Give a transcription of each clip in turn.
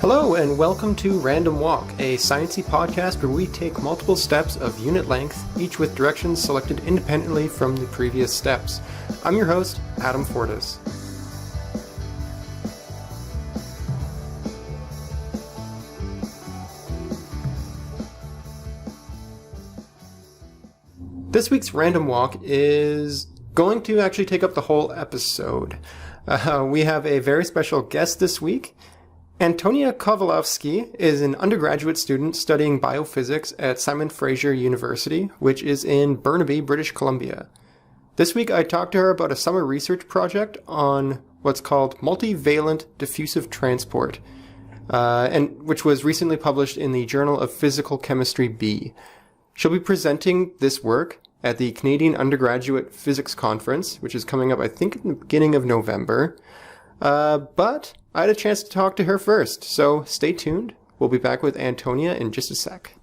Hello and welcome to Random Walk, a sciencey podcast where we take multiple steps of unit length, each with directions selected independently from the previous steps. I'm your host, Adam Fordes. This week's Random Walk is going to actually take up the whole episode. We have a very special guest this week. Antonia Kowalewski is an undergraduate student studying biophysics at Simon Fraser University, which is in Burnaby, British Columbia. This week I talked to her about a summer research project on what's called Multivalent Diffusive Transport, and which was recently published in the Journal of Physical Chemistry B. She'll be presenting this work at the Canadian Undergraduate Physics Conference, which is coming up, I think, in the beginning of November. But I had a chance to talk to her first, so stay tuned. We'll be back with Antonia in just a sec.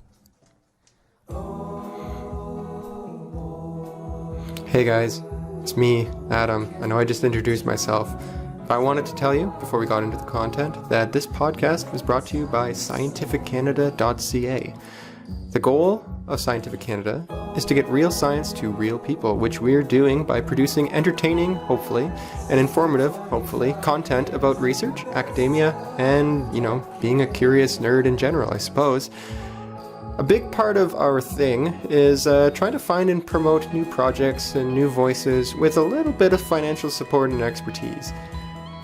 Hey guys, it's me, Adam. I know I just introduced myself, but I wanted to tell you, before we got into the content, that this podcast was brought to you by scientificcanada.ca. The goal of Scientific Canada is to get real science to real people, which we're doing by producing entertaining, hopefully, and informative, hopefully, content about research, academia, and, being a curious nerd in general, I suppose. A big part of our thing is trying to find and promote new projects and new voices with a little bit of financial support and expertise.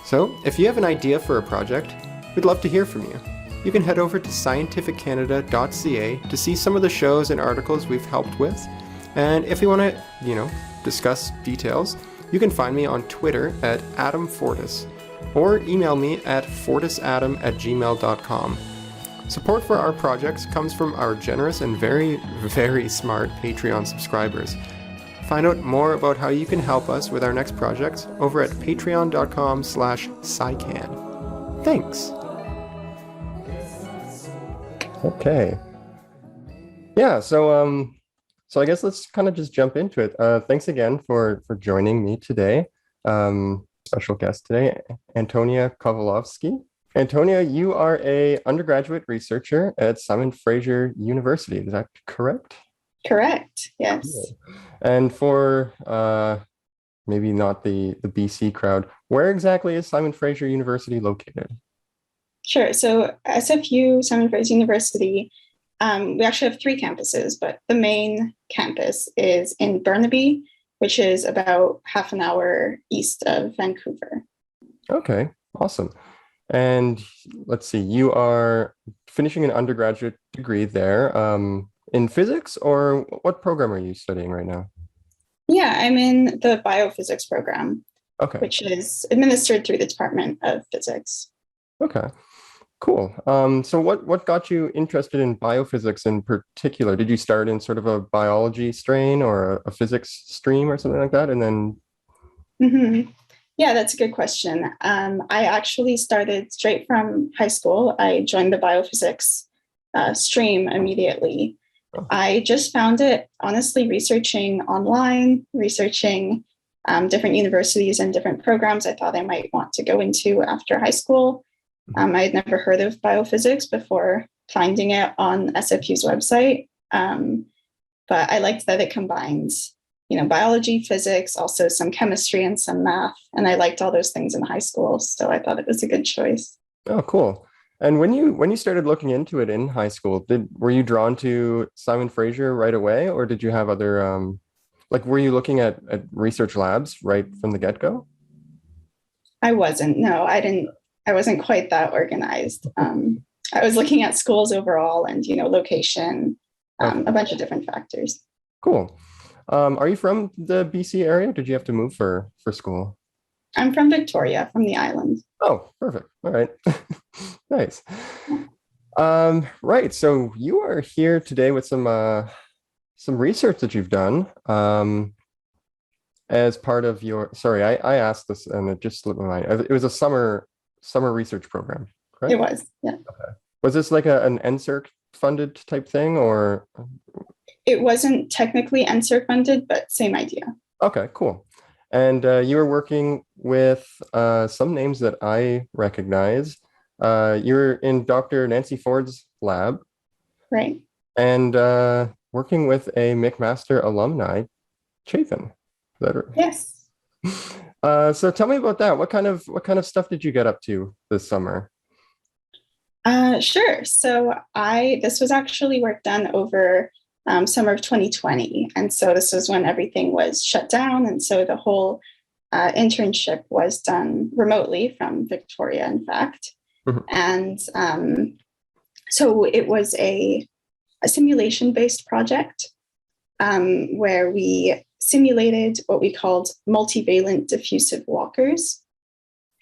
So, if you have an idea for a project, we'd love to hear from you. You can head over to scientificcanada.ca to see some of the shows and articles we've helped with. And if you want to, discuss details, you can find me on Twitter at Adam Fordes, or email me at fordesadam@gmail.com. Support for our projects comes from our generous and very, very smart Patreon subscribers. Find out more about how you can help us with our next projects over at patreon.com/scican. Thanks. Okay. Yeah, so I guess let's kind of just jump into it. Thanks again for joining me today. Special guest today, Antonia Kowalewski. Antonia, you are a undergraduate researcher at Simon Fraser University. Is that correct? Correct, yes. Cool. And for maybe not the BC crowd, where exactly is Simon Fraser University located? Sure. So SFU, Simon Fraser University, we actually have three campuses, but the main campus is in Burnaby, which is about half an hour east of Vancouver. Okay, awesome. And let's see, you are finishing an undergraduate degree there in physics, or what program are you studying right now? Yeah, I'm in the biophysics program, okay, which is administered through the Department of Physics. Okay. Cool. So what got you interested in biophysics in particular? Did you start in sort of a biology strain or a physics stream or something like that? And then... Mm-hmm. Yeah, that's a good question. I actually started straight from high school. I joined the biophysics stream immediately. Oh. I just found it, honestly, researching online, researching different universities and different programs I thought I might want to go into after high school. I had never heard of biophysics before finding it on SFU's website, but I liked that it combines, biology, physics, also some chemistry and some math, and I liked all those things in high school, so I thought it was a good choice. Oh, cool. And when you started looking into it in high school, were you drawn to Simon Fraser right away, or did you have other were you looking at research labs right from the get-go? I wasn't. No, I didn't. I wasn't quite that organized. I was looking at schools overall and, location, a bunch of different factors. Cool. Are you from the BC area? Did you have to move for school? I'm from Victoria, from the island. Oh, perfect. All right. Nice. Right. So you are here today with some research that you've done as part of your, sorry, I asked this and it just slipped my mind. It was a summer research program, correct? It was, yeah. Okay. Was this like an NSERC funded type thing, or? It wasn't technically NSERC funded, but same idea. Okay, cool. And you were working with some names that I recognize. You're in Dr. Nancy Forde's lab Right. and working with a McMaster alumni, Chafin. Is that right? Yes. So tell me about that. What kind of stuff did you get up to this summer? Sure. So this was actually work done over summer of 2020. And so this was when everything was shut down. And so the whole internship was done remotely from Victoria, in fact. Mhm. And so it was a simulation-based project where we simulated what we called multivalent diffusive walkers.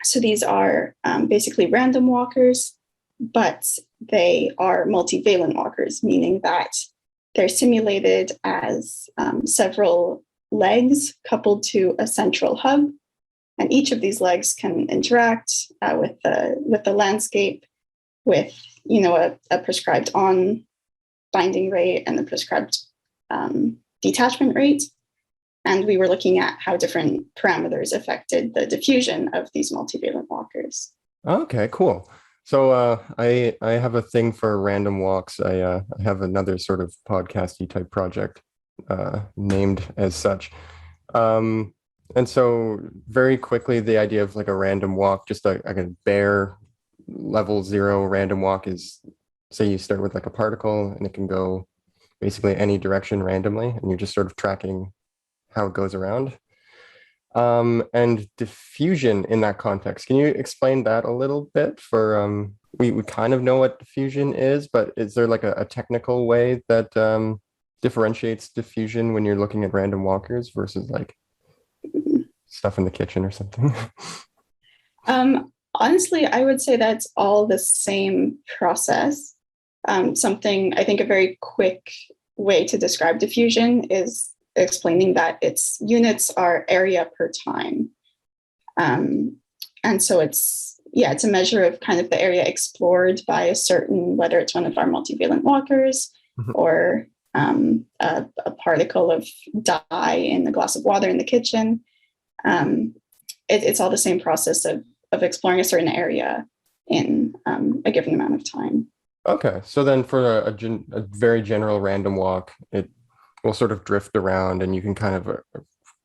So these are basically random walkers, but they are multivalent walkers, meaning that they're simulated as several legs coupled to a central hub. And each of these legs can interact with the landscape with, a prescribed on binding rate and the prescribed detachment rate. And we were looking at how different parameters affected the diffusion of these multivalent walkers. Okay, cool. So I have a thing for random walks. I have another sort of podcasty type project named as such. And so very quickly, the idea of like a random walk, just like a bare level 0 random walk is, say you start with like a particle and it can go basically any direction randomly, and you're just sort of tracking how it goes around. And diffusion in that context, can you explain that a little bit? We kind of know what diffusion is, but is there like a technical way that differentiates diffusion when you're looking at random walkers versus like stuff in the kitchen or something? Honestly, I would say that's all the same process. Something I think a very quick way to describe diffusion is explaining that its units are area per time. And so it's a measure of kind of the area explored by a certain, whether it's one of our multivalent walkers or a particle of dye in a glass of water in the kitchen. It's all the same process of exploring a certain area in a given amount of time. Okay, so then for a very general random walk, it will sort of drift around and you can kind of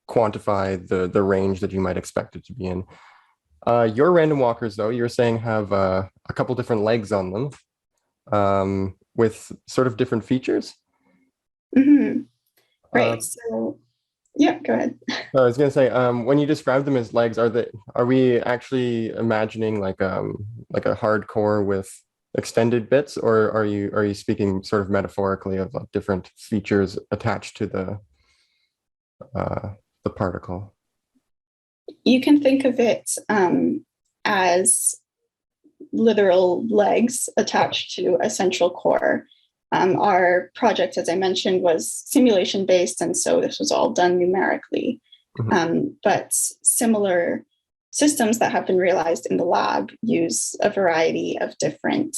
quantify the range that you might expect it to be in. Your random walkers, though, you're saying have a couple different legs on them with sort of different features? Mm-hmm. Right. So, yeah, go ahead. I was going to say, when you describe them as legs, are we actually imagining like a hardcore with extended bits, or are you speaking sort of metaphorically of like different features attached to the particle? You can think of it as literal legs attached to a central core. Our project, as I mentioned, was simulation based, and so this was all done numerically. But similar systems that have been realized in the lab use a variety of different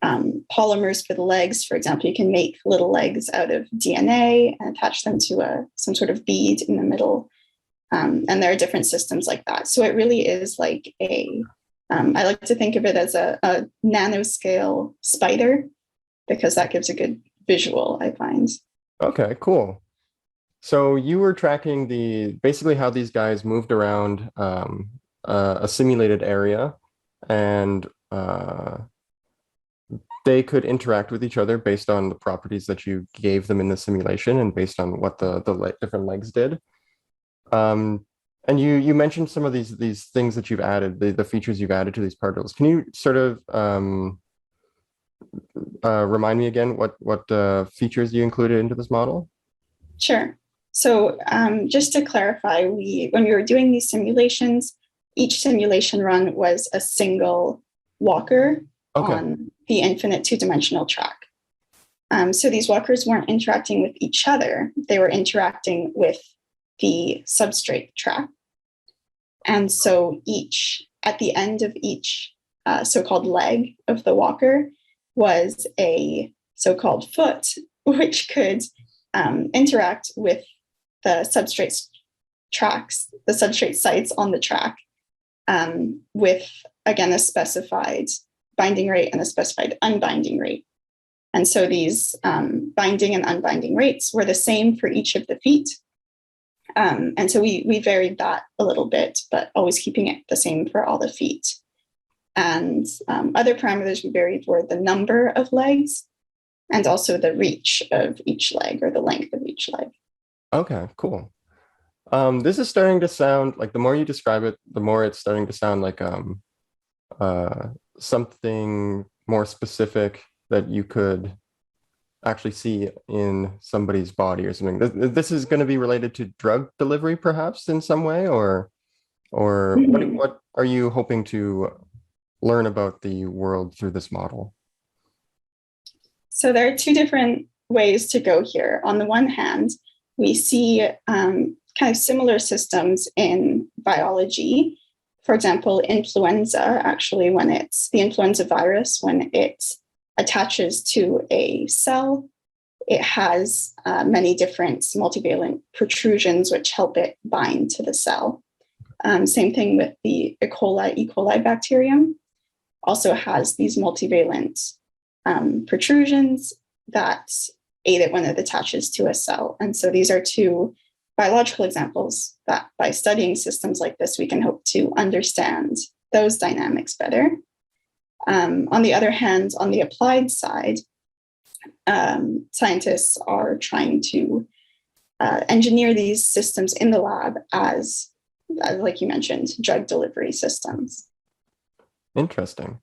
polymers for the legs. For example, you can make little legs out of DNA and attach them to some sort of bead in the middle. And there are different systems like that. So it really is like I like to think of it as a nanoscale spider, because that gives a good visual, I find. Okay, cool. So you were tracking basically how these guys moved around a simulated area, and they could interact with each other based on the properties that you gave them in the simulation and based on what the different legs did. And you mentioned some of these things that you've added, the features you've added to these particles. Can you sort of remind me again what features you included into this model? Sure. So just to clarify, when we were doing these simulations, each simulation run was a single walker on the infinite two-dimensional track. So these walkers weren't interacting with each other. They were interacting with the substrate track. And so at the end of each so-called leg of the walker was a so-called foot, which could interact with the substrate tracks, the substrate sites on the track with, again, a specified binding rate and a specified unbinding rate. And so these binding and unbinding rates were the same for each of the feet. And so we varied that a little bit, but always keeping it the same for all the feet. And other parameters we varied were the number of legs and also the reach of each leg, or the length of each leg. Okay, cool. This is starting to sound like, the more you describe it, the more it's starting to sound like something more specific that you could actually see in somebody's body or something. This is going to be related to drug delivery, perhaps, in some way, or what are you hoping to learn about the world through this model? So there are two different ways to go here. On the one hand, we see kind of similar systems in biology. For example, influenza, actually, when it's the influenza virus, when it attaches to a cell, it has many different multivalent protrusions which help it bind to the cell. Same thing with the E. coli bacterium, also has these multivalent protrusions that aid it when it attaches to a cell. And so these are two biological examples that by studying systems like this, we can hope to understand those dynamics better. On the other hand, on the applied side, scientists are trying to engineer these systems in the lab as, like you mentioned, drug delivery systems. Interesting.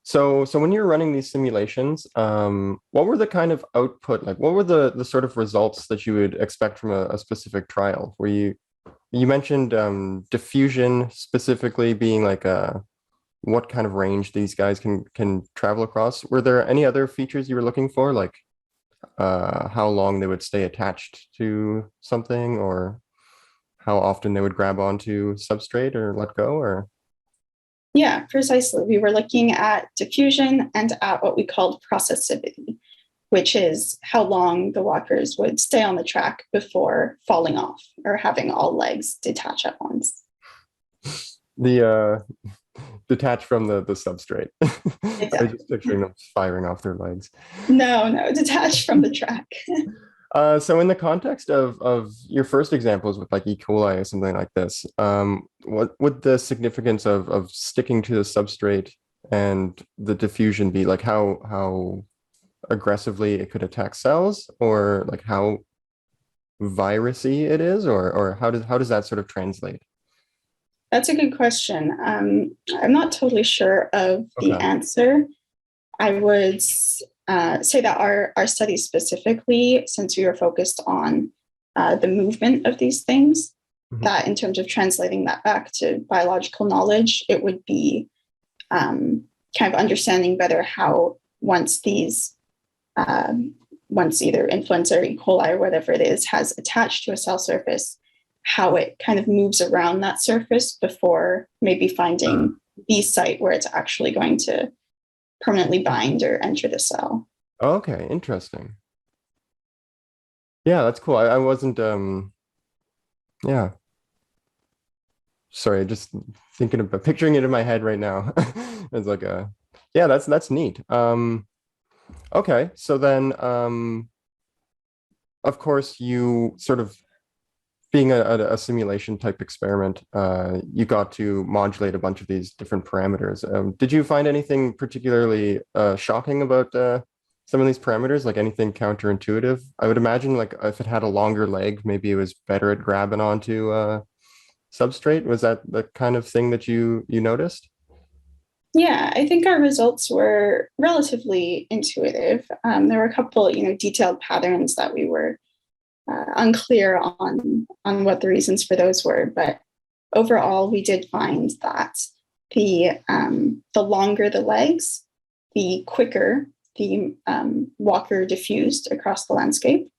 So when you're running these simulations, what were the kind of output, like what were the sort of results that you would expect from a specific trial? Where you mentioned diffusion specifically being like what kind of range these guys can travel across. Were there any other features you were looking for, like how long they would stay attached to something, or how often they would grab onto substrate or let go, or? Yeah, precisely. We were looking at diffusion and at what we called processivity, which is how long the walkers would stay on the track before falling off or having all legs detach at once. The detach from the substrate. Exactly. I was just picturing them firing off their legs. No, detach from the track. So in the context of your first examples with like E. coli or something like this, what would the significance of sticking to the substrate and the diffusion be? Like how aggressively it could attack cells, or like how virusy it is, or how does that sort of translate? That's a good question. I'm not totally sure of the answer. I would say that our study specifically, since we were focused on the movement of these things, that in terms of translating that back to biological knowledge, it would be kind of understanding better how once either influenza or E. coli or whatever it is has attached to a cell surface, how it kind of moves around that surface before maybe finding the site where it's actually going to permanently bind or enter the cell. Okay, interesting. Yeah, that's cool. I wasn't yeah. Sorry, just thinking about picturing it in my head right now. It's like yeah, that's neat. Okay, so then of course you sort of, being a simulation type experiment, you got to modulate a bunch of these different parameters. Did you find anything particularly shocking about some of these parameters, like anything counterintuitive? I would imagine like if it had a longer leg, maybe it was better at grabbing onto substrate. Was that the kind of thing that you noticed? Yeah, I think our results were relatively intuitive. There were a couple, detailed patterns that we were unclear on what the reasons for those were, but overall, we did find that the longer the legs, the quicker the walker diffused across the landscape,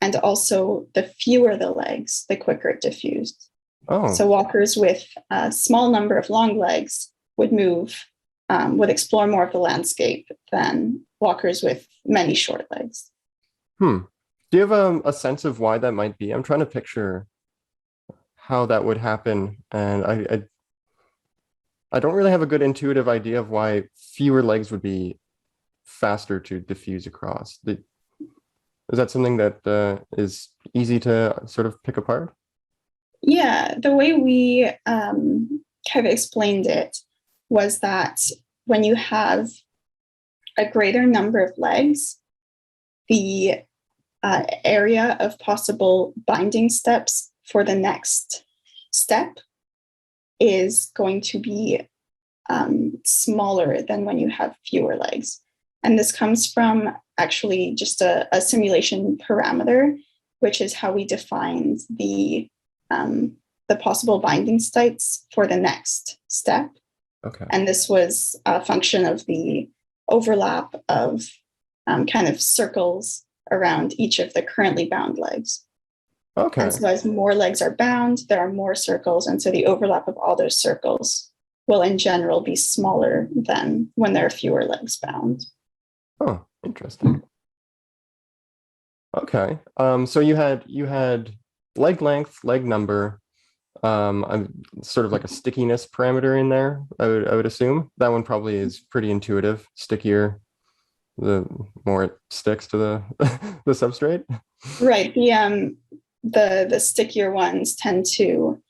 and also the fewer the legs, the quicker it diffused. Oh, so walkers with a small number of long legs would explore more of the landscape than walkers with many short legs. Do you have a sense of why that might be? I'm trying to picture how that would happen, and I don't really have a good intuitive idea of why fewer legs would be faster to diffuse across. Is that something that is easy to sort of pick apart? Yeah, the way we kind of explained it was that when you have a greater number of legs, the area of possible binding steps for the next step is going to be smaller than when you have fewer legs. And this comes from actually just a simulation parameter, which is how we defined the possible binding sites for the next step. Okay. And this was a function of the overlap of kind of circles around each of the currently bound legs. Okay. And so as more legs are bound, there are more circles. And so the overlap of all those circles will in general be smaller than when there are fewer legs bound. Oh, interesting. Okay. So you had leg length, leg number, sort of like a stickiness parameter in there, I would assume. That one probably is pretty intuitive. Stickier, the more it sticks to the the substrate. Right. The stickier ones tend to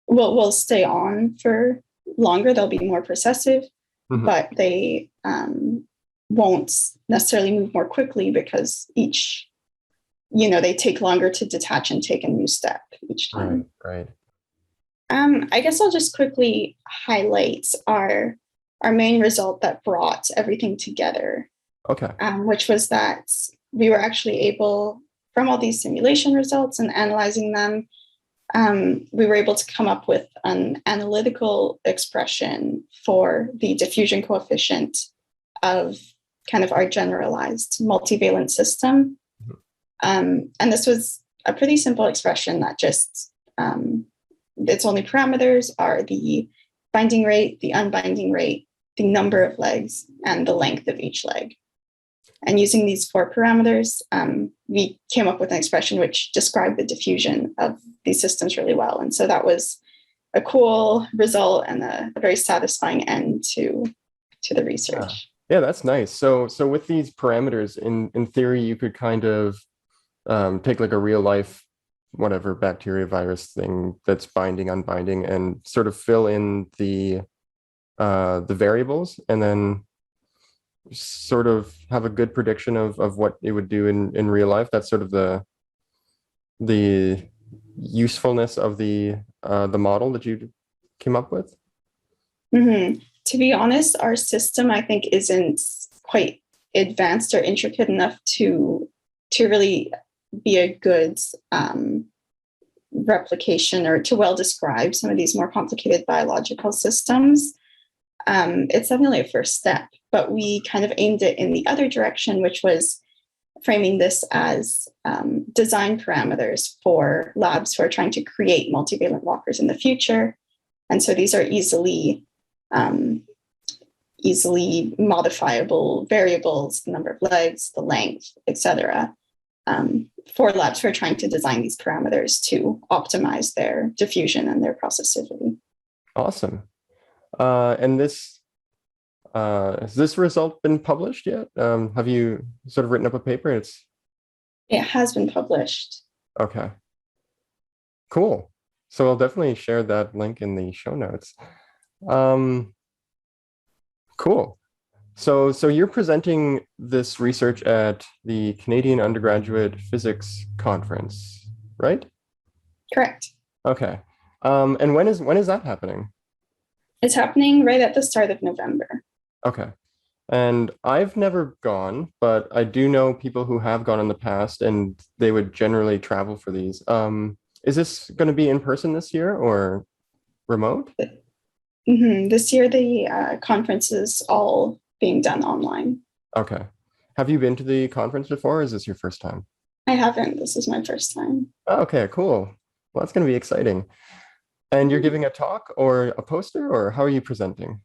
will stay on for longer. They'll be more processive, but they won't necessarily move more quickly because each, they take longer to detach and take a new step each time. Right. I guess I'll just quickly highlight our main result that brought everything together. Okay. Which was that we were actually able, from all these simulation results and analyzing them, we were able to come up with an analytical expression for the diffusion coefficient of kind of our generalized multivalent system. And this was a pretty simple expression that just, its only parameters are the binding rate, the unbinding rate, the number of legs, and the length of each leg. And using these 4 parameters, we came up with an expression which described the diffusion of these systems really well. And so that was a cool result and a very satisfying end to the research. Yeah, that's nice. So with these parameters, in theory, you could kind of take like a real life, whatever bacteria virus thing that's binding, unbinding, and sort of fill in the variables, and then sort of have a good prediction of what it would do in real life. That's sort of the usefulness of the model that you came up with. To be honest, our system, I think, isn't quite advanced or intricate enough to really be a good replication or to well describe some of these more complicated biological systems. It's definitely a first step, but we kind of aimed it in the other direction, which was framing this as design parameters for labs who are trying to create multivalent walkers in the future. And so these are easily modifiable variables, the number of legs, the length, etc., for labs who are trying to design these parameters to optimize their diffusion and their processivity. Awesome. And this has this result been published yet? Have you sort of written up a paper? It has been published. Okay. Cool. So I'll definitely share that link in the show notes. Cool. So you're presenting this research at the Canadian Undergraduate Physics Conference, right? Correct. Okay. And when is that happening? It's happening right at the start of November. Okay. And I've never gone, but I do know people who have gone in the past, and they would generally travel for these. Is this going to be in person this year or remote? This year, the conference is all being done online. Okay. Have you been to the conference before, or is this your first time? I haven't. This is my first time. Okay, cool. Well, that's going to be exciting. And you're giving a talk or a poster, or how are you presenting?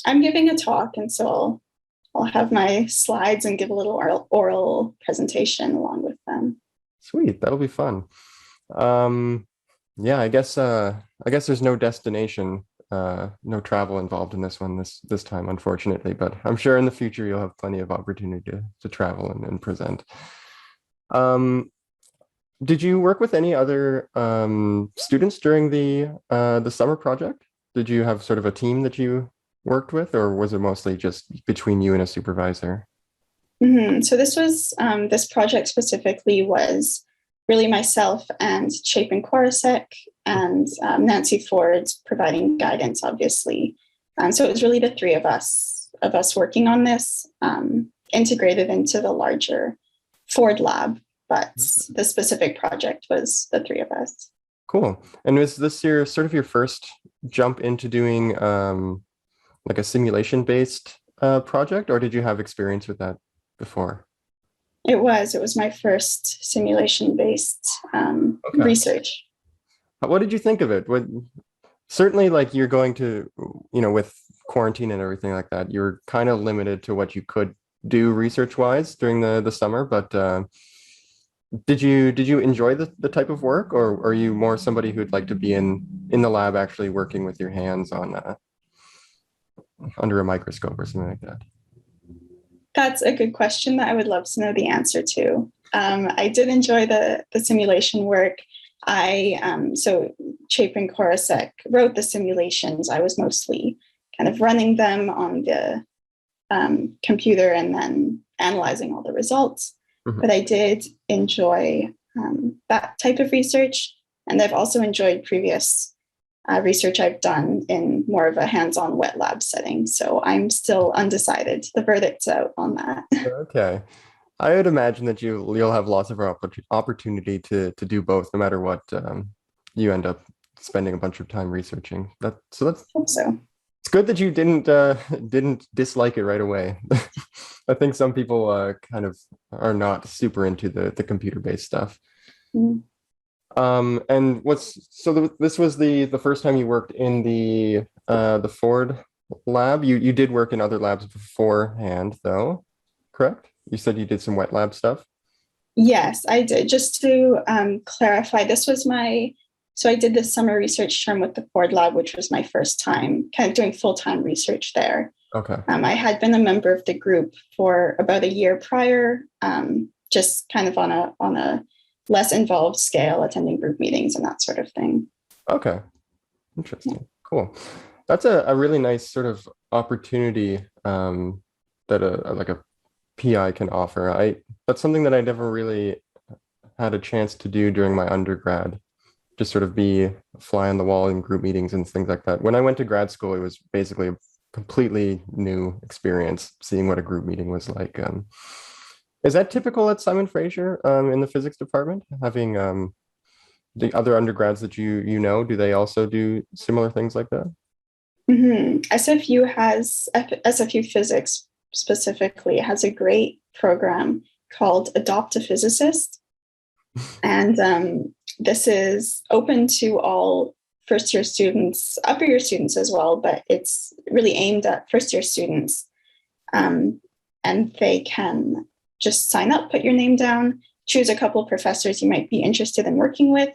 I'm giving a talk, and so I'll have my slides and give a little oral presentation along with them. Sweet, that'll be fun. Yeah, I guess there's no destination. no travel involved in this one this time, unfortunately. But I'm sure in the future you'll have plenty of opportunity to travel and present. Did you work with any other students during the summer project? Did you have sort of a team that you worked with, or was it mostly just between you and a supervisor? So this project specifically was really myself and Chapin Korosek and Nancy Forde providing guidance, obviously. So it was really the three of us working on this, integrated into the larger Forde Lab, but the specific project was the three of us. Cool. And was this your sort of your first jump into doing like a simulation-based project, or did you have experience with that before? It was my first simulation-based research. What did you think of it? Certainly, like you're going to, with quarantine and everything like that, you're kind of limited to what you could do research-wise during the summer. But did you enjoy the type of work, or are you more somebody who'd like to be in the lab actually working with your hands on under a microscope or something like that? That's a good question that I would love to know the answer to. I did enjoy the simulation work. So Chapin Korosek wrote the simulations. I was mostly kind of running them on the computer and then analyzing all the results. Mm-hmm. But I did enjoy that type of research. And I've also enjoyed previous research I've done in more of a hands-on wet lab setting. So I'm still undecided. The verdict's out on that. Okay. I would imagine that you'll have lots of opportunity to do both, no matter what you end up spending a bunch of time researching. I hope so. It's good that you didn't dislike it right away. I think some people kind of are not super into the computer-based stuff. Mm. And this was the first time you worked in the Forde lab. You did work in other labs beforehand, though, correct? You said you did some wet lab stuff. Yes, I did. Just to clarify, so I did this summer research term with the Forde Lab, which was my first time kind of doing full-time research there. Okay. I had been a member of the group for about a year prior, just kind of on a less involved scale, attending group meetings and that sort of thing. Okay. Interesting. Cool. That's a really nice sort of opportunity that a PI can offer. That's something that I never really had a chance to do during my undergrad. Just sort of be a fly on the wall in group meetings and things like that. When I went to grad school, it was basically a completely new experience, seeing what a group meeting was like. Is that typical at Simon Fraser in the physics department? Having the other undergrads that you know, do they also do similar things like that? Mm-hmm. SFU Physics specifically has a great program called Adopt a Physicist. And this is open to all first-year students, upper-year students as well, but it's really aimed at first-year students. And they can just sign up, put your name down, choose a couple of professors you might be interested in working with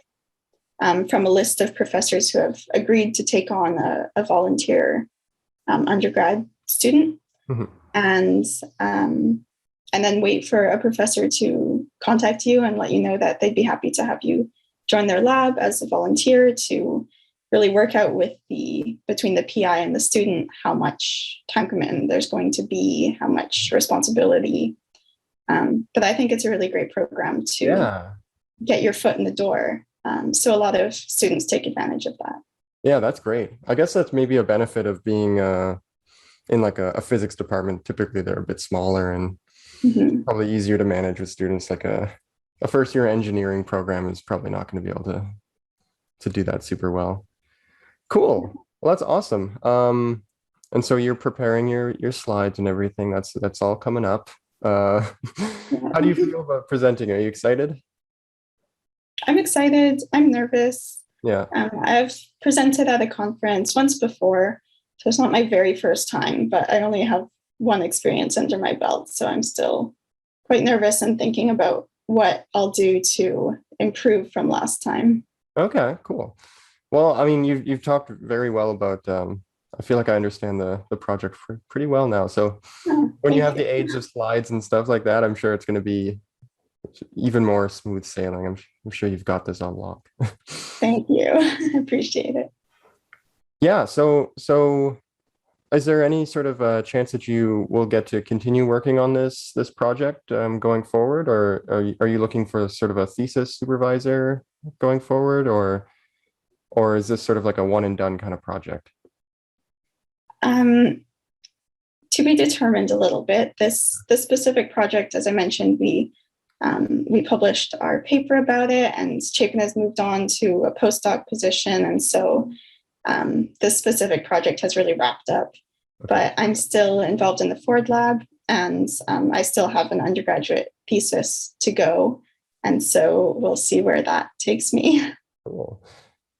from a list of professors who have agreed to take on a volunteer undergrad student. Mm-hmm. And then wait for a professor to contact you and let you know that they'd be happy to have you join their lab as a volunteer to really work out between the PI and the student how much time commitment there's going to be, how much responsibility. But I think it's a really great program to get your foot in the door. So a lot of students take advantage of that. Yeah, that's great. I guess that's maybe a benefit of being in like a physics department. Typically they're a bit smaller and mm-hmm. probably easier to manage with students. Like a first year engineering program is probably not going to be able to do that super well. Cool. Well, that's awesome. And so you're preparing your slides and everything. That's all coming up. How do you feel about presenting? Are you excited? I'm excited. I'm nervous. Yeah. I've presented at a conference once before, so it's not my very first time, but I only have one experience under my belt. So I'm still quite nervous and thinking about what I'll do to improve from last time. Okay, cool. Well, I mean, you've talked very well about. I feel like I understand the project pretty well now. So Oh, when you thank have you. the age of slides and stuff like that, I'm sure it's going to be even more smooth sailing. I'm sure you've got this on lock. Thank you. I appreciate it. Yeah. So is there any sort of chance that you will get to continue working on this project going forward, or are you looking for sort of a thesis supervisor going forward, or is this sort of like a one and done kind of project? Um, to be determined a little bit. This specific project, as I mentioned, we published our paper about it, and Chapin has moved on to a postdoc position, and so this specific project has really wrapped up. But I'm still involved in the Forde Lab, and I still have an undergraduate thesis to go, and so we'll see where that takes me. Cool.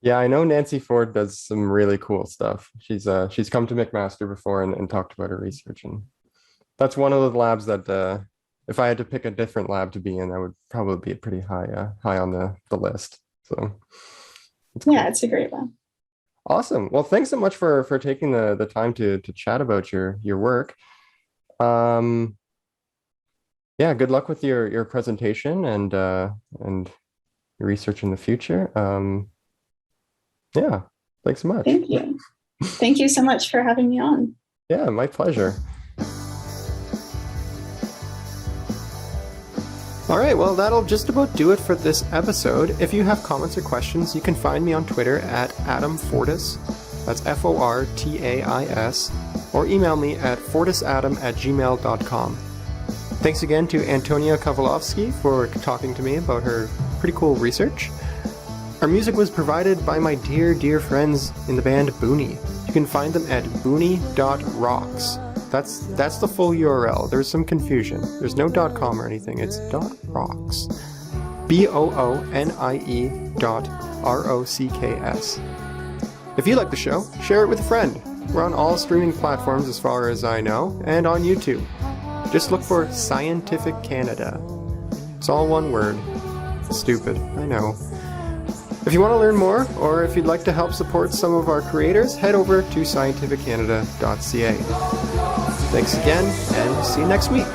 Yeah, I know Nancy Forde does some really cool stuff. She's come to McMaster before and talked about her research, and that's one of the labs that if I had to pick a different lab to be in, that would probably be pretty high on the list. So it's cool. Yeah, it's a great one. Awesome. Well, thanks so much for taking the time to chat about your work. Yeah, good luck with your presentation and your research in the future. Yeah, thanks so much. Thank you. Thank you so much for having me on. Yeah, my pleasure. All right, well, that'll just about do it for this episode. If you have comments or questions, you can find me on Twitter at AdamFortis, that's FORTAIS, or email me at fortisadam@gmail.com. Thanks again to Antonia Kowalewski for talking to me about her pretty cool research. Our music was provided by my dear friends in the band Booney. You can find them at booney.rocks. That's the full URL. There's some confusion. There's no .com or anything. It's .rocks. BOONIE.ROCKS. If you like the show, share it with a friend. We're on all streaming platforms as far as I know, and on YouTube. Just look for Scientific Canada. It's all one word. Stupid, I know. If you want to learn more, or if you'd like to help support some of our creators, head over to scientificcanada.ca. Thanks again, and see you next week.